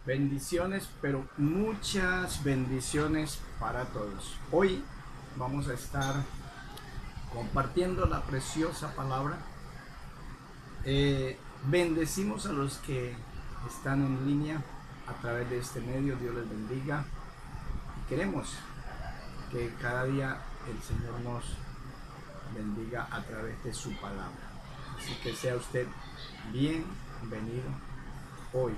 Bendiciones, pero muchas bendiciones para todos. Hoy vamos a estar compartiendo la preciosa palabra. Bendecimos a los que están en línea a través de este medio. Dios les bendiga. Y queremos que cada día el Señor nos bendiga a través de su palabra. Así que sea usted bienvenido hoy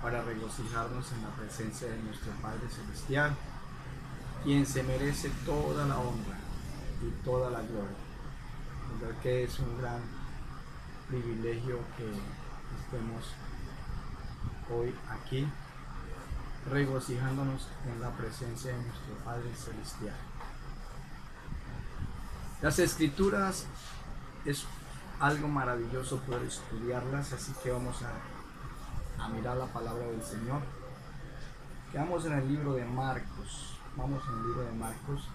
para regocijarnos en la presencia de nuestro Padre Celestial, quien se merece toda la honra y toda la gloria. ¿Verdad que es un gran privilegio que estemos hoy aquí regocijándonos en la presencia de nuestro Padre Celestial? Las Escrituras es algo maravilloso poder estudiarlas, así que vamos a mirar la palabra del Señor. Quedamos en el libro de Marcos. Vamos en el libro de Marcos.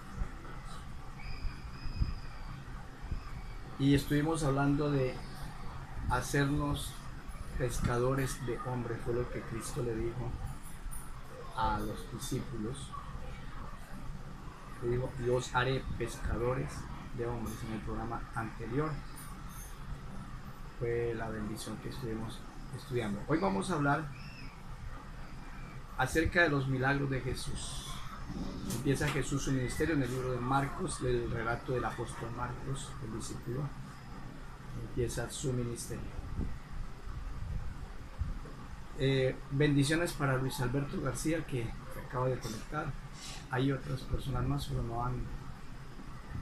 Y estuvimos hablando de hacernos pescadores de hombres. Fue lo que Cristo le dijo a los discípulos. Le dijo: yo os haré pescadores de hombres. En el programa anterior fue la bendición que estuvimos estudiando. Hoy vamos a hablar acerca de los milagros de Jesús. Empieza Jesús su ministerio en el libro de Marcos, el relato del apóstol Marcos, el discípulo. Empieza su ministerio. Bendiciones para Luis Alberto García, que se acaba de conectar. Hay otras personas más, pero no han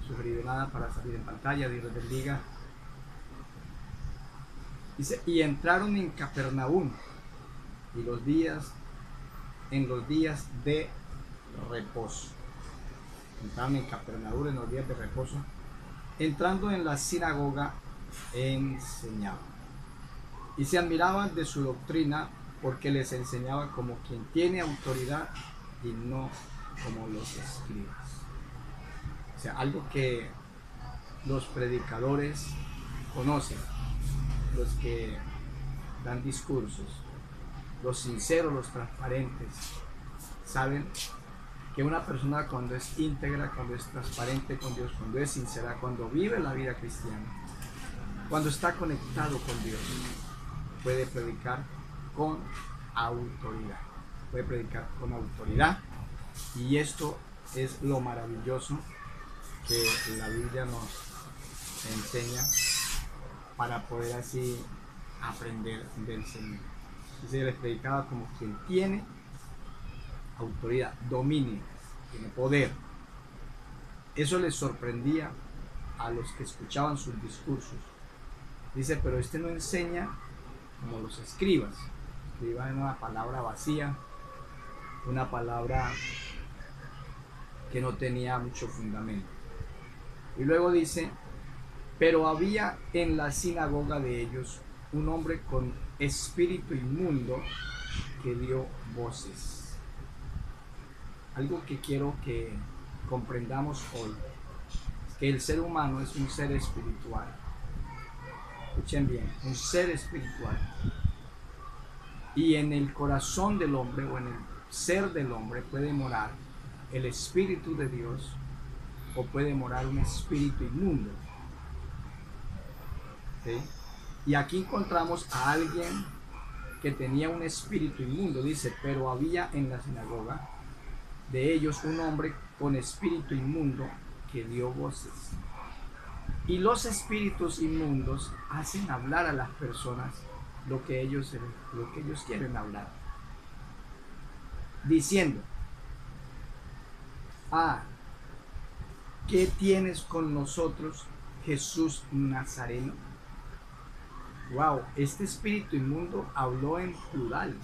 sugerido nada para salir en pantalla. Dios les bendiga. Dice: y entraron en Capernaum en los días de reposo. Entraron en Capernaum en los días de reposo. Entrando en la sinagoga, enseñaba. Y se admiraban de su doctrina, porque les enseñaba como quien tiene autoridad y no como los escribas. O sea, algo que los predicadores conocen, los que dan discursos, los sinceros, los transparentes, saben que una persona, cuando es íntegra, cuando es transparente con Dios, cuando es sincera, cuando vive la vida cristiana, cuando está conectado con Dios, puede predicar con autoridad. Puede predicar con autoridad. Y esto es lo maravilloso que la Biblia nos enseña para poder así aprender del Señor. Dice: les predicaba como quien tiene autoridad, dominio, tiene poder. Eso les sorprendía a los que escuchaban sus discursos. Dice: pero este no enseña como los escribas. Escriban en una palabra vacía, una palabra que no tenía mucho fundamento. Y luego dice: pero había en la sinagoga de ellos un hombre con espíritu inmundo que dio voces. Algo que quiero que comprendamos hoy es que el ser humano es un ser espiritual. Escuchen bien, un ser espiritual. Y en el corazón del hombre, o en el ser del hombre, puede morar el Espíritu de Dios, o puede morar un espíritu inmundo. ¿Sí? Y aquí encontramos a alguien que tenía un espíritu inmundo. Dice: pero había en la sinagoga de ellos un hombre con espíritu inmundo que dio voces. Y los espíritus inmundos hacen hablar a las personas lo que ellos quieren hablar, diciendo: ¿qué tienes con nosotros, Jesús Nazareno? Wow, este espíritu inmundo habló en plural.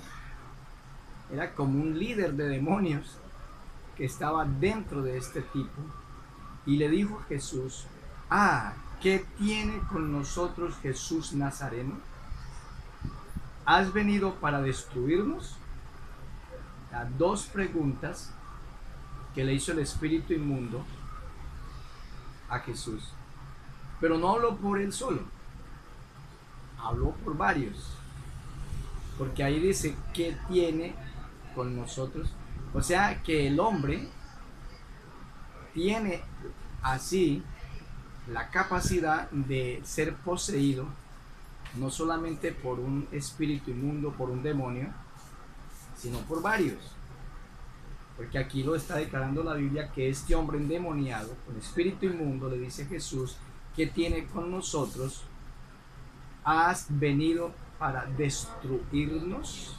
Era como un líder de demonios que estaba dentro de este tipo, y le dijo a Jesús: ¿qué tiene con nosotros, Jesús Nazareno? ¿Has venido para destruirnos? Dos preguntas que le hizo el espíritu inmundo a Jesús. Pero no habló por él solo, habló por varios. porque ahí dice que tiene con nosotros. O sea que el hombre tiene así la capacidad de ser poseído no solamente por un espíritu inmundo, por un demonio, sino por varios. Porque aquí lo está declarando la Biblia que este hombre endemoniado, con espíritu inmundo, le dice a Jesús que tiene con nosotros, has venido para destruirnos.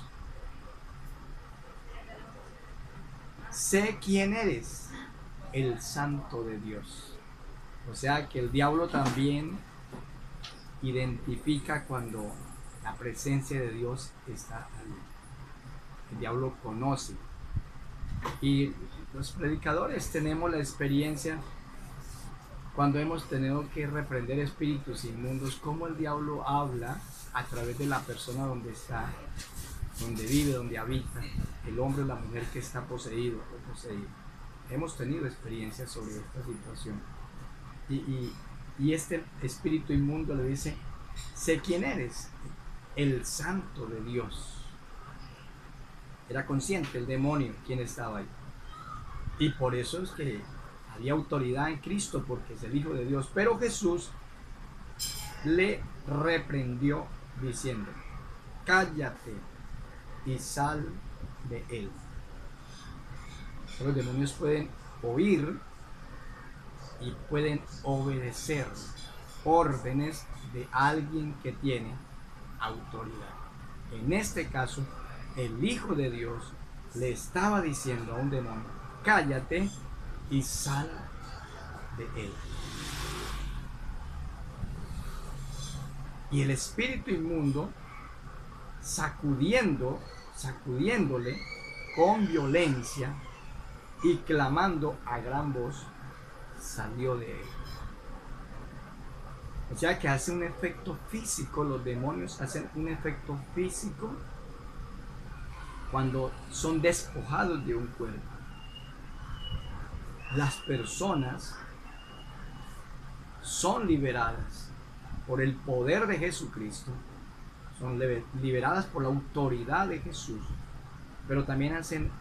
Sé quién eres, el Santo de Dios. O sea que el diablo también identifica cuando la presencia de Dios está ahí. El diablo conoce. Y los predicadores tenemos la experiencia cuando hemos tenido que reprender espíritus inmundos, cómo el diablo habla a través de la persona donde está, donde vive, donde habita, el hombre o la mujer que está poseído o poseído. Hemos tenido experiencias sobre esta situación. Y este espíritu inmundo le dice, sé quién eres, el Santo de Dios. Era consciente el demonio quien estaba ahí. Y por eso es que había autoridad en Cristo, porque es el Hijo de Dios. Pero Jesús le reprendió diciendo, cállate y sal de él. Los demonios pueden oír y pueden obedecer órdenes de alguien que tiene autoridad. En este caso, el Hijo de Dios le estaba diciendo a un demonio, cállate y sal de él. Y el espíritu inmundo, sacudiéndole con violencia y clamando a gran voz, salió de él. O sea que hace un efecto físico, los demonios hacen un efecto físico cuando son despojados de un cuerpo. Las personas son liberadas por el poder de Jesucristo, son liberadas por la autoridad de Jesús, pero también hacen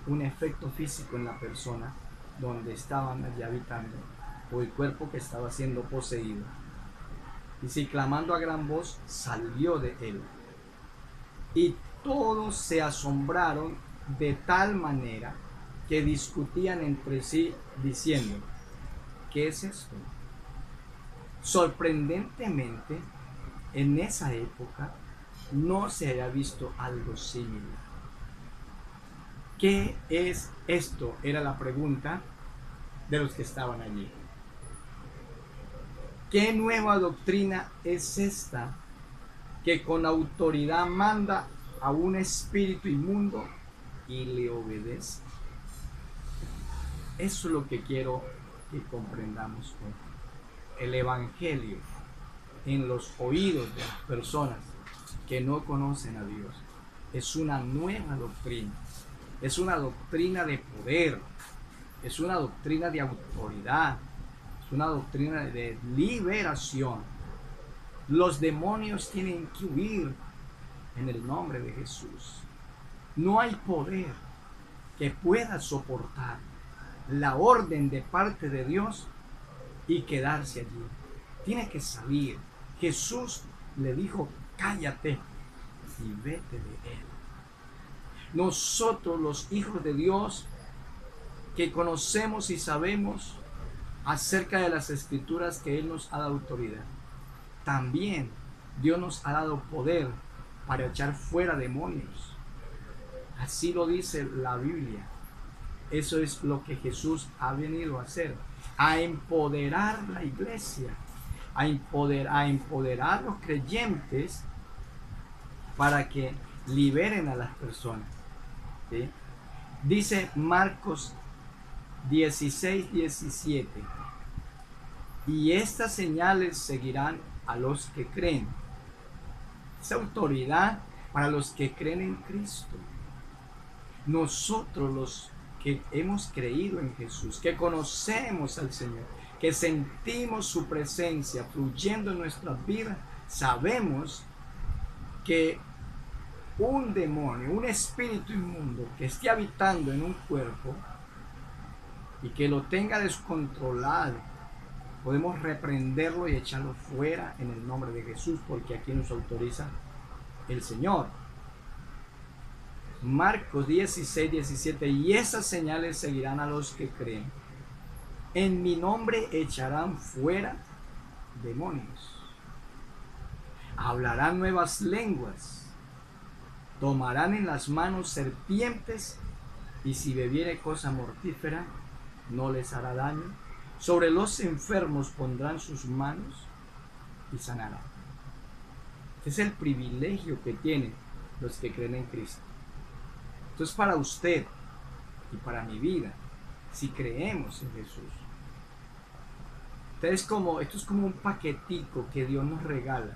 un efecto físico en la persona donde estaban allí habitando, o el cuerpo que estaba siendo poseído. Y si clamando a gran voz, salió de él. Y todos se asombraron de tal manera que discutían entre sí diciendo, ¿qué es esto? Sorprendentemente, en esa época no se había visto algo similar. ¿Qué es esto? Era la pregunta de los que estaban allí. ¿Qué nueva doctrina es esta que con autoridad manda a un espíritu inmundo y le obedece? Eso es lo que quiero que comprendamos hoy. El Evangelio en los oídos de las personas que no conocen a Dios es una nueva doctrina, es una doctrina de poder, es una doctrina de autoridad, es una doctrina de liberación. Los demonios tienen que huir en el nombre de Jesús. No hay poder que pueda soportar la orden de parte de Dios y quedarse allí. Tiene que salir. Jesús le dijo, cállate y vete de él. Nosotros, los hijos de Dios, que conocemos y sabemos acerca de las escrituras que Él nos ha dado autoridad, también Dios nos ha dado poder para echar fuera demonios. Así lo dice la Biblia. Eso es lo que Jesús ha venido a hacer, a empoderar la iglesia, a empoderar a los creyentes para que liberen a las personas. ¿Sí? Dice Marcos 16:17, y estas señales seguirán a los que creen. Esa autoridad para los que creen en Cristo. Nosotros, los que hemos creído en Jesús, que conocemos al Señor, que sentimos su presencia fluyendo en nuestras vidas, sabemos que un demonio, un espíritu inmundo que esté habitando en un cuerpo y que lo tenga descontrolado, podemos reprenderlo y echarlo fuera en el nombre de Jesús, porque aquí nos autoriza el Señor. Marcos 16:17, y esas señales seguirán a los que creen. En mi nombre echarán fuera demonios. Hablarán nuevas lenguas. Tomarán en las manos serpientes, y si bebiere cosa mortífera, no les hará daño. Sobre los enfermos pondrán sus manos y sanarán. Este es el privilegio que tienen los que creen en Cristo. Esto es para usted y para mi vida, si creemos en Jesús. Esto es como un paquetico que Dios nos regala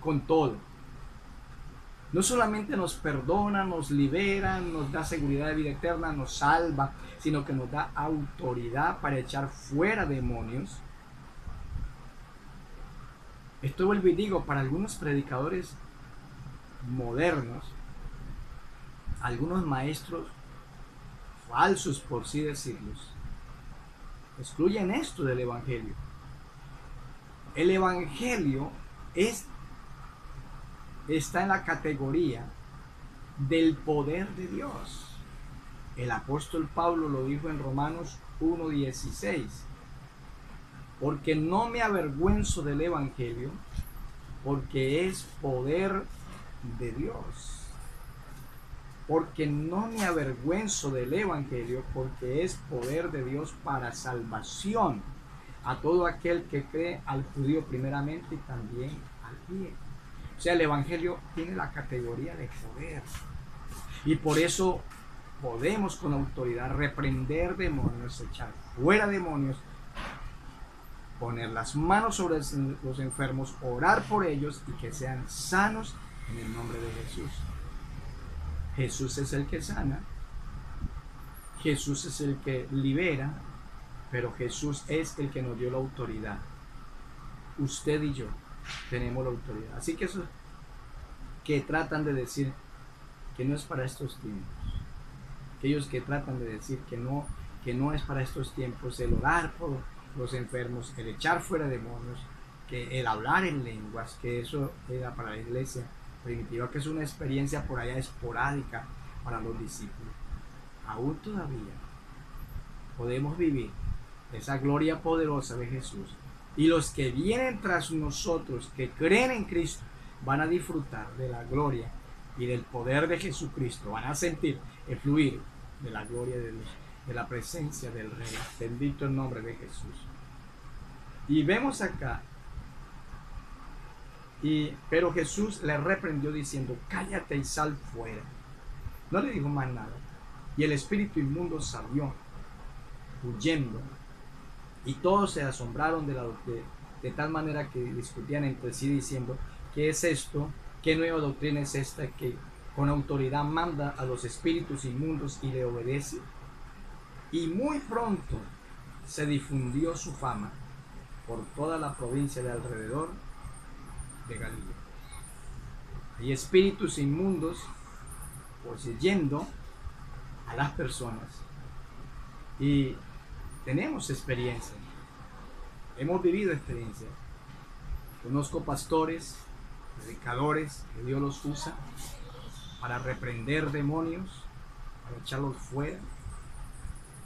con todo. No solamente nos perdona, nos libera, nos da seguridad de vida eterna, nos salva, sino que nos da autoridad para echar fuera demonios. Esto vuelvo y digo, para algunos predicadores modernos, algunos maestros falsos, por así decirlos, excluyen esto del Evangelio. El Evangelio está en la categoría del poder de Dios. El apóstol Pablo lo dijo en Romanos 1:16, porque no me avergüenzo del Evangelio, porque es poder de Dios. Porque no me avergüenzo del Evangelio, porque es poder de Dios para salvación a todo aquel que cree, al judío primeramente y también al griego. O sea, el Evangelio tiene la categoría de poder. Y por eso podemos con autoridad reprender demonios, echar fuera demonios, poner las manos sobre los enfermos, orar por ellos y que sean sanos en el nombre de Jesús. Jesús es el que sana, Jesús es el que libera, pero Jesús es el que nos dio la autoridad. Usted y yo tenemos la autoridad. Así que eso que tratan de decir que no es para estos tiempos, aquellos que tratan de decir que no es para estos tiempos, el orar por los enfermos, el echar fuera demonios, que el hablar en lenguas, que eso era para la iglesia primitiva, que es una experiencia por allá esporádica para los discípulos. Aún todavía podemos vivir esa gloria poderosa de Jesús, y los que vienen tras nosotros, que creen en Cristo, van a disfrutar de la gloria y del poder de Jesucristo, van a sentir el fluir de la gloria de Dios, de la presencia del Rey. Bendito el nombre de Jesús. Y vemos acá, pero Jesús le reprendió diciendo, cállate y sal fuera. No le dijo más nada. Y el espíritu inmundo salió huyendo, y todos se asombraron de tal manera que discutían entre sí diciendo, ¿qué es esto? ¿Qué nueva doctrina es esta que con autoridad manda a los espíritus inmundos y le obedece? Y muy pronto se difundió su fama por toda la provincia de alrededor de Galilea. Hay espíritus inmundos poseyendo a las personas, y tenemos experiencia, hemos vivido experiencia. Conozco pastores, predicadores que Dios los usa para reprender demonios, para echarlos fuera.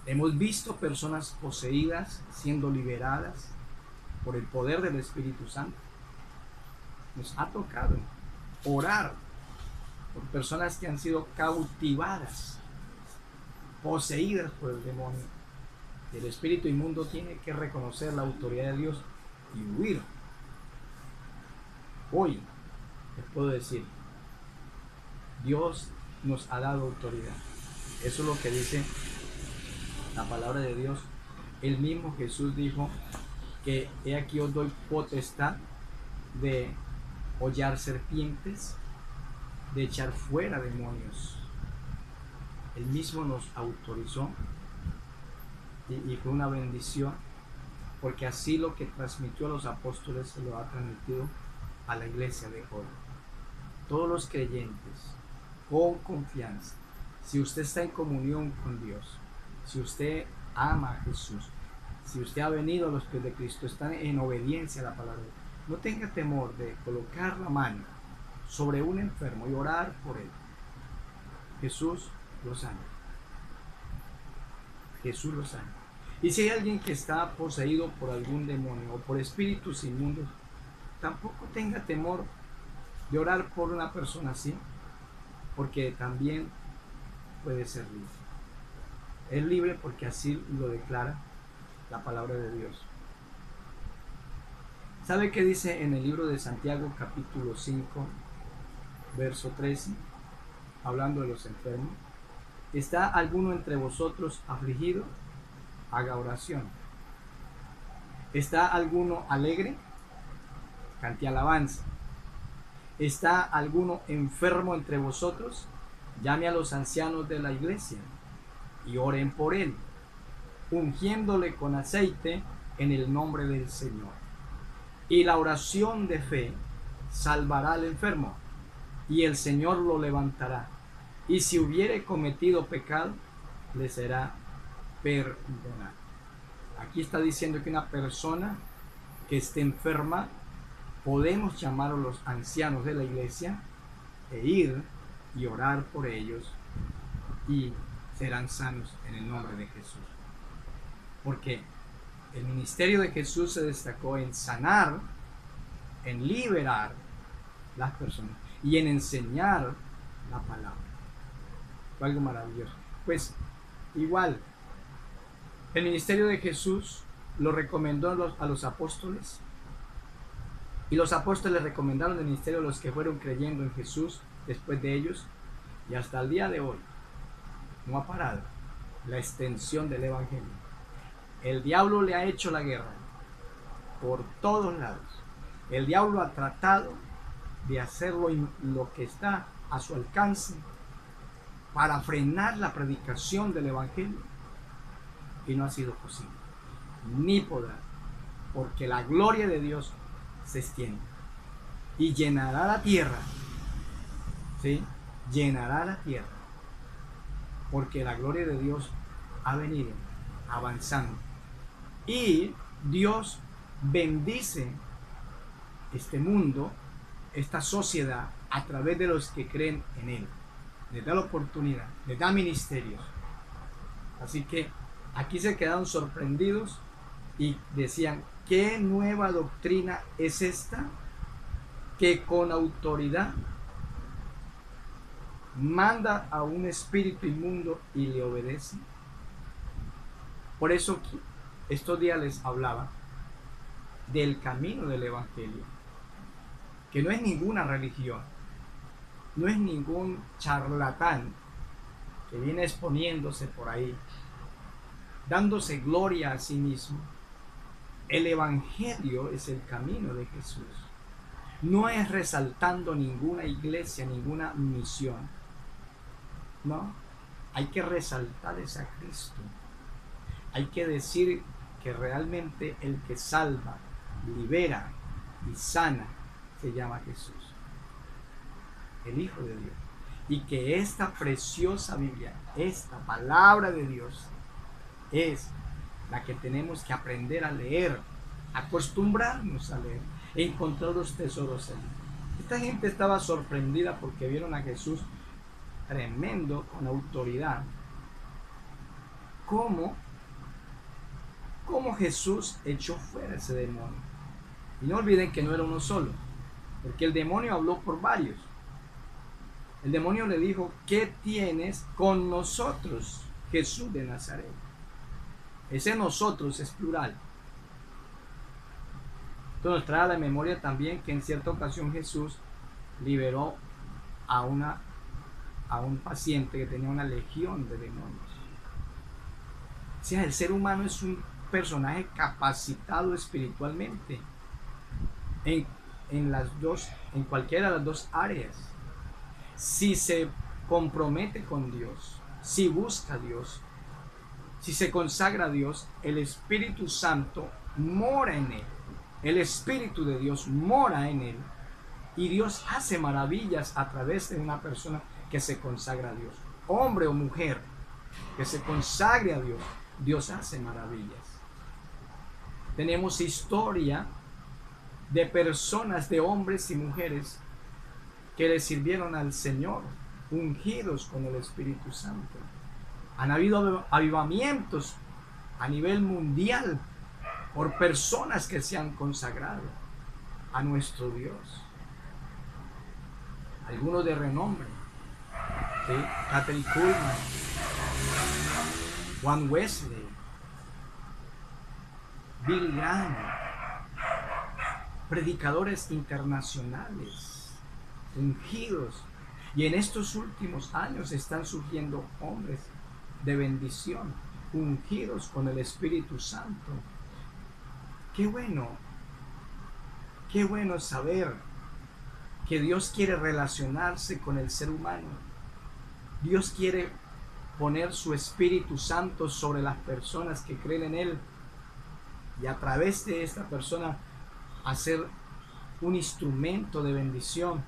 Hemos visto personas poseídas siendo liberadas por el poder del Espíritu Santo. Nos ha tocado orar por personas que han sido cautivadas, poseídas por el demonio. El espíritu inmundo tiene que reconocer la autoridad de Dios y huir. Hoy les puedo decir, Dios nos ha dado autoridad. Eso es lo que dice la palabra de Dios. El mismo Jesús dijo que he aquí os doy potestad de hollar serpientes, de echar fuera demonios. Él mismo nos autorizó, y fue una bendición, porque así lo que transmitió a los apóstoles se lo ha transmitido a la iglesia de hoy. todos los creyentes, con confianza, si usted está en comunión con Dios, si usted ama a Jesús, si usted ha venido a los pies de Cristo, está en obediencia a la palabra de Dios, no tenga temor de colocar la mano sobre un enfermo y orar por él. Jesús lo sana. Jesús lo sana. Y si hay alguien que está poseído por algún demonio o por espíritus inmundos, tampoco tenga temor de orar por una persona así, porque también puede ser libre. Es libre porque así lo declara la palabra de Dios. ¿Sabe qué dice en el libro de Santiago, capítulo 5, verso 13? Hablando de los enfermos. ¿Está alguno entre vosotros afligido? Haga oración. ¿Está alguno alegre? Cante alabanza. ¿Está alguno enfermo entre vosotros? Llame a los ancianos de la iglesia y oren por él, ungiéndole con aceite en el nombre del Señor. Y la oración de fe salvará al enfermo, y el Señor lo levantará. Y si hubiere cometido pecado, le será perdonado. Aquí está diciendo que una persona que esté enferma, podemos llamar a los ancianos de la iglesia e ir y orar por ellos y serán sanos en el nombre de Jesús. Porque el ministerio de Jesús se destacó en sanar, en liberar las personas y en enseñar la palabra. Fue algo maravilloso. Pues igual, el ministerio de Jesús lo recomendó a los apóstoles, y los apóstoles recomendaron el ministerio a los que fueron creyendo en Jesús después de ellos, y hasta el día de hoy no ha parado la extensión del evangelio. El diablo le ha hecho la guerra por todos lados. El diablo ha tratado de hacer lo que está a su alcance para frenar la predicación del evangelio, y no ha sido posible, ni podrá, porque la gloria de Dios se extiende y llenará la tierra, ¿sí? Llenará la tierra, porque la gloria de Dios ha venido avanzando y Dios bendice este mundo, esta sociedad, a través de los que creen en Él. Les da la oportunidad, les da ministerios. Así que aquí se quedaron sorprendidos y decían: ¿qué nueva doctrina es esta que con autoridad manda a un espíritu inmundo y le obedece? Por eso estos días les hablaba del camino del evangelio, que no es ninguna religión, no es ningún charlatán que viene exponiéndose por ahí, dándose gloria a sí mismo. El evangelio es el camino de Jesús. No es resaltando ninguna iglesia, ninguna misión. No, hay que resaltar a Cristo. Hay que decir que realmente el que salva, libera y sana se llama Jesús, el Hijo de Dios. Y que esta preciosa Biblia, esta palabra de Dios, es la que tenemos que aprender a leer, acostumbrarnos a leer, encontrar los tesoros allí. Esta gente estaba sorprendida porque vieron a Jesús tremendo, con autoridad. ¿Cómo Jesús echó fuera ese demonio? Y no olviden que no era uno solo, porque el demonio habló por varios. El demonio le dijo: ¿qué tienes con nosotros, Jesús de Nazaret? Ese nosotros es plural. Esto nos trae a la memoria también que en cierta ocasión Jesús liberó a un paciente que tenía una legión de demonios. O sea, el ser humano es un personaje capacitado espiritualmente en cualquiera de las dos áreas. Si se compromete con Dios, si busca a Dios, si se consagra a Dios, el Espíritu Santo mora en él. El Espíritu de Dios mora en él Y Dios hace maravillas a través de una persona que se consagra a Dios. Hombre o mujer que se consagre a Dios, Dios hace maravillas. Tenemos historia de personas, de hombres y mujeres que le sirvieron al Señor, ungidos con el Espíritu Santo. Han habido avivamientos a nivel mundial por personas que se han consagrado a nuestro Dios. Algunos de renombre, ¿sí? Kathryn Kuhlman, Juan Wesley, Billy Graham, predicadores internacionales, ungidos. Y en estos últimos años están surgiendo hombres de bendición, ungidos con el Espíritu Santo. Qué bueno saber que Dios quiere relacionarse con el ser humano. Dios quiere poner su Espíritu Santo sobre las personas que creen en Él y a través de esta persona hacer un instrumento de bendición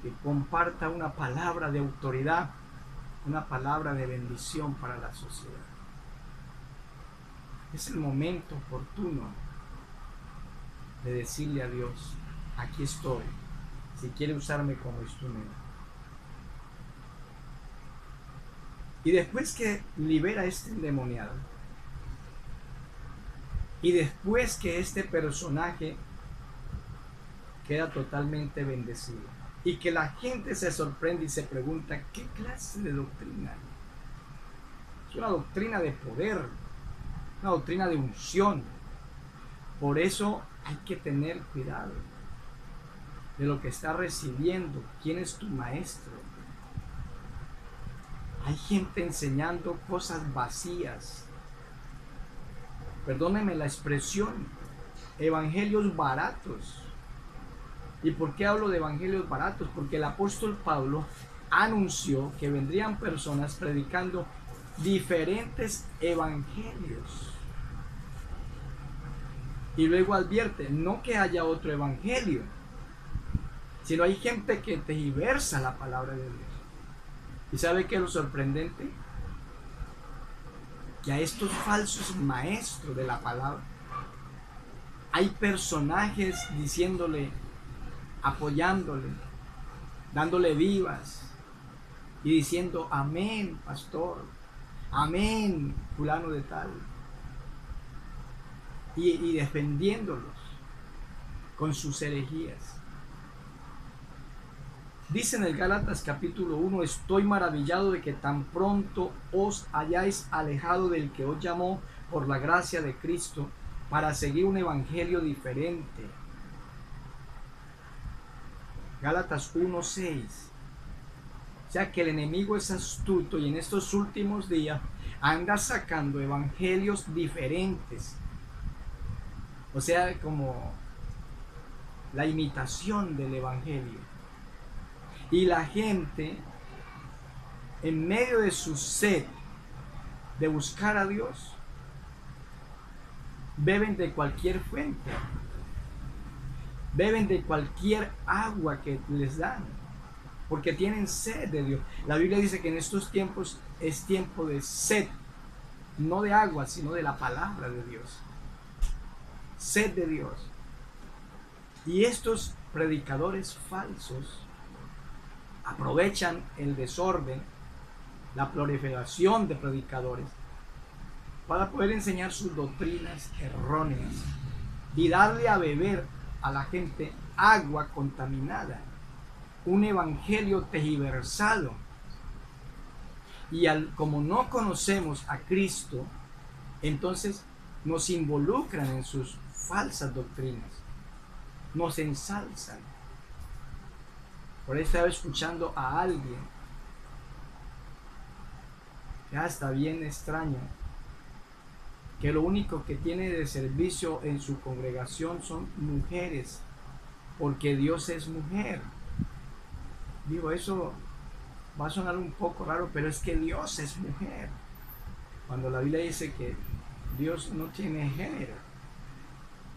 que comparta una palabra de autoridad, una palabra de bendición para la sociedad. Es el momento oportuno de decirle a Dios: aquí estoy, si quiere usarme como instrumento. Y después que libera a este endemoniado, y después que este personaje queda totalmente bendecido, y que la gente se sorprende y se pregunta: ¿qué clase de doctrina? Es una doctrina de poder, una doctrina de unción. Por eso hay que tener cuidado de lo que está recibiendo. ¿Quién es tu maestro? Hay gente enseñando cosas vacías. Perdónenme la expresión, evangelios baratos. ¿Y por qué hablo de evangelios baratos? Porque el apóstol Pablo anunció que vendrían personas predicando diferentes evangelios. Y luego advierte, no que haya otro evangelio, sino hay gente que tergiversa la palabra de Dios. ¿Y sabe qué es lo sorprendente? Que a estos falsos maestros de la palabra hay personajes diciéndole, apoyándole, dándole vivas y diciendo: amén, pastor, amén, fulano de tal, y defendiéndolos con sus herejías. Dice en el Gálatas capítulo 1: estoy maravillado de que tan pronto os hayáis alejado del que os llamó por la gracia de Cristo para seguir un evangelio diferente. Gálatas 1:6. O sea que el enemigo es astuto y en estos últimos días anda sacando evangelios diferentes. O sea, como la imitación del evangelio. Y la gente, en medio de su sed de buscar a Dios, beben de cualquier fuente, beben de cualquier agua que les dan, porque tienen sed de Dios. La Biblia dice que en estos tiempos es tiempo de sed, no de agua, sino de la palabra de Dios. Sed de Dios. Y estos predicadores falsos aprovechan el desorden, la proliferación de predicadores para poder enseñar sus doctrinas erróneas y darle a beber a la gente agua contaminada, un evangelio tergiversado. Y como no conocemos a Cristo, entonces nos involucran en sus falsas doctrinas, nos ensalzan. Por ahí estaba escuchando a alguien, ya está bien extraño, que lo único que tiene de servicio en su congregación son mujeres, porque Dios es mujer. Digo, eso va a sonar un poco raro, pero es que Dios es mujer. Cuando la Biblia dice que Dios no tiene género,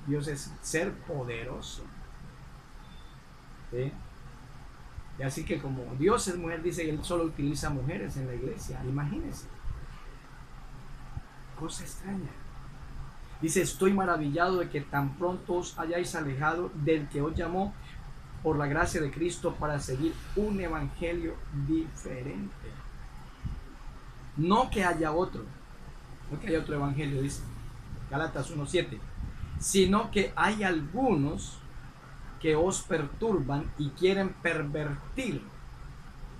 Dios es ser poderoso. ¿sí? Y así que como Dios es mujer, dice que Él solo utiliza mujeres en la iglesia. Imagínense. Cosa extraña. Dice, estoy maravillado de que tan pronto os hayáis alejado del que os llamó por la gracia de Cristo para seguir un evangelio diferente. No que haya otro, no que haya otro evangelio, dice Gálatas 1:7, sino que hay algunos que os perturban y quieren pervertir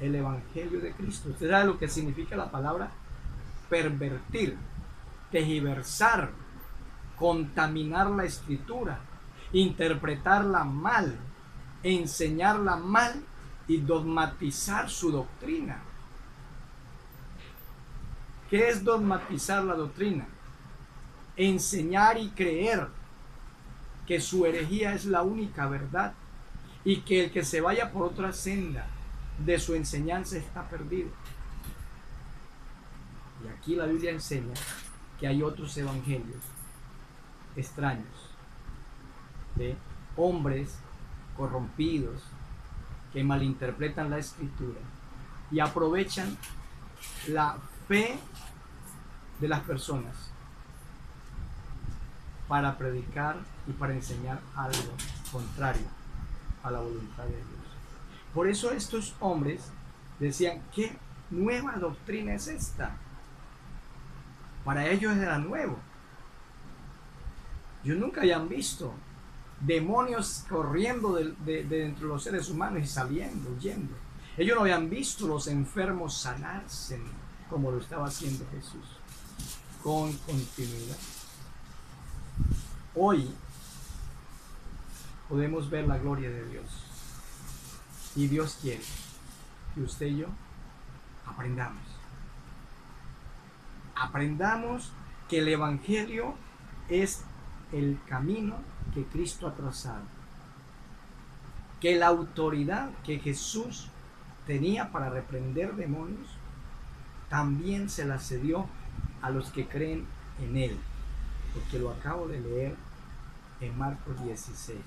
el evangelio de Cristo. Usted sabe lo que significa la palabra pervertir, tergiversar, contaminar la escritura, interpretarla mal, enseñarla mal y dogmatizar su doctrina. ¿Qué es dogmatizar la doctrina? Enseñar y creer que su herejía es la única verdad y que el que se vaya por otra senda de su enseñanza está perdido. Y aquí la Biblia enseña que hay otros evangelios extraños de hombres corrompidos que malinterpretan la escritura y aprovechan la fe de las personas para predicar y para enseñar algo contrario a la voluntad de Dios. Por eso estos hombres decían, ¿qué nueva doctrina es esta? Para ellos era nuevo. Ellos nunca habían visto demonios corriendo de entre los seres humanos y saliendo, huyendo. Ellos no habían visto los enfermos sanarse como lo estaba haciendo Jesús con continuidad. Hoy podemos ver la gloria de Dios y Dios quiere que usted y yo aprendamos que el evangelio es el camino que Cristo ha trazado, que la autoridad que Jesús tenía para reprender demonios también se la cedió a los que creen en Él, porque lo acabo de leer en Marcos 16.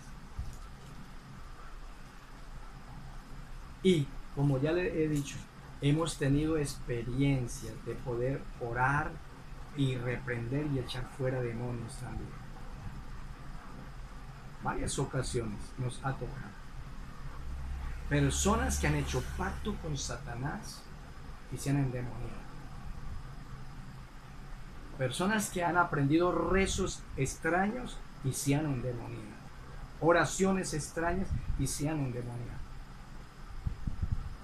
Y como ya le he dicho, hemos tenido experiencias de poder orar y reprender y echar fuera demonios también. Varias ocasiones nos ha tocado. Personas que han hecho pacto con Satanás y se han endemoniado. Personas que han aprendido rezos extraños y se han endemoniado. Oraciones extrañas y se han endemoniado.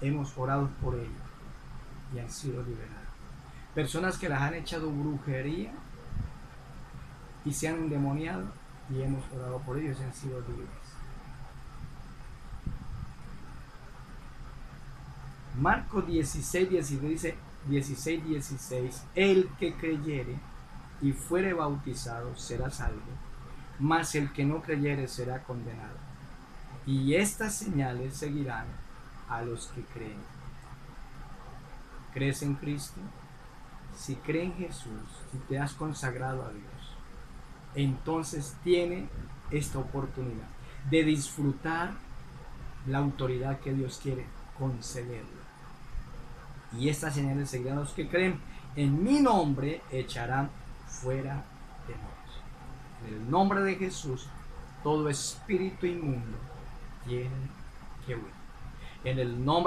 Hemos orado por ellos y han sido liberados. Personas que las han echado brujería y se han endemoniado y hemos orado por ellos y han sido libres. Marcos 16:16 dice 16:16, el que creyere y fuere bautizado será salvo, mas el que no creyere será condenado. Y estas señales seguirán a los que creen. ¿Crees en Cristo? Si crees en Jesús, si te has consagrado a Dios, entonces tiene esta oportunidad de disfrutar la autoridad que Dios quiere concederle. Y estas señales seguirán a los que creen. En mi nombre echarán fuera demonios. En el nombre de Jesús, todo espíritu inmundo tiene que huir. En el nombre